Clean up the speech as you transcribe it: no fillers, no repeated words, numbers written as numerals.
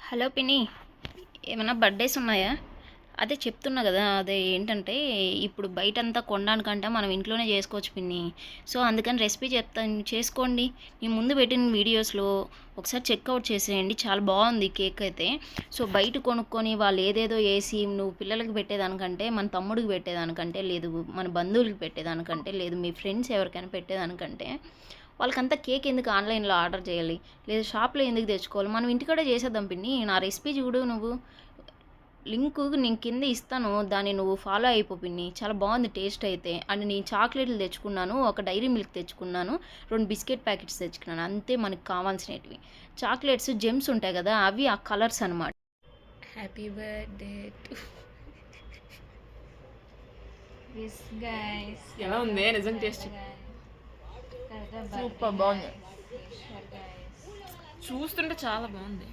Hello పిన్ని, ఏమైనా birthdays ఉన్నాయా? అదే చెప్తున్నా కదా, అదే ఏంటంటే ఇప్పుడు బయటంతా కొనడానికంటే మనం ఇంట్లోనే చేసుకోవచ్చు పిన్ని. సో అందుకని రెసిపీ చెప్తాను, చేసుకోండి. నేను ముందు పెట్టిన వీడియోస్లో ఒకసారి చెక్అవుట్ చేసేయండి, చాలా బాగుంది కేక్ అయితే. సో బయట కొనుక్కొని వాళ్ళు ఏదేదో వేసి నువ్వు పిల్లలకి పెట్టేదానికంటే, మన తమ్ముడికి పెట్టేదానికంటే లేదు, మన బంధువులకి పెట్టేదానికంటే లేదు, మీ ఫ్రెండ్స్ ఎవరికైనా పెట్టేదానికంటే వాళ్ళకంతా కేక్ ఎందుకు ఆన్లైన్లో ఆర్డర్ చేయాలి, లేదా షాప్లో ఎందుకు తెచ్చుకోవాలి, మనం ఇంటికాడే చేసేద్దాం పిన్ని. నా రెసిపీ చూడు నువ్వు, లింకు నేను కింద ఇస్తాను, దాన్ని నువ్వు ఫాలో అయిపో పిన్ని. చాలా బాగుంది టేస్ట్ అయితే. అండ్ నేను చాక్లెట్లు తెచ్చుకున్నాను, ఒక డైరీ మిల్క్ తెచ్చుకున్నాను, 2 బిస్కెట్ ప్యాకెట్స్ తెచ్చుకున్నాను, అంతే మనకు కావాల్సినవి. చాక్లెట్స్ జెమ్స్ ఉంటాయి కదా, అవి ఆ కలర్స్ అనమాట. Happy birthday to this guys. ఎలా ఉంది నిజం టేస్ట్? సూపర్ బాగుంది, చూస్తుంటే చాలా బాగుంది.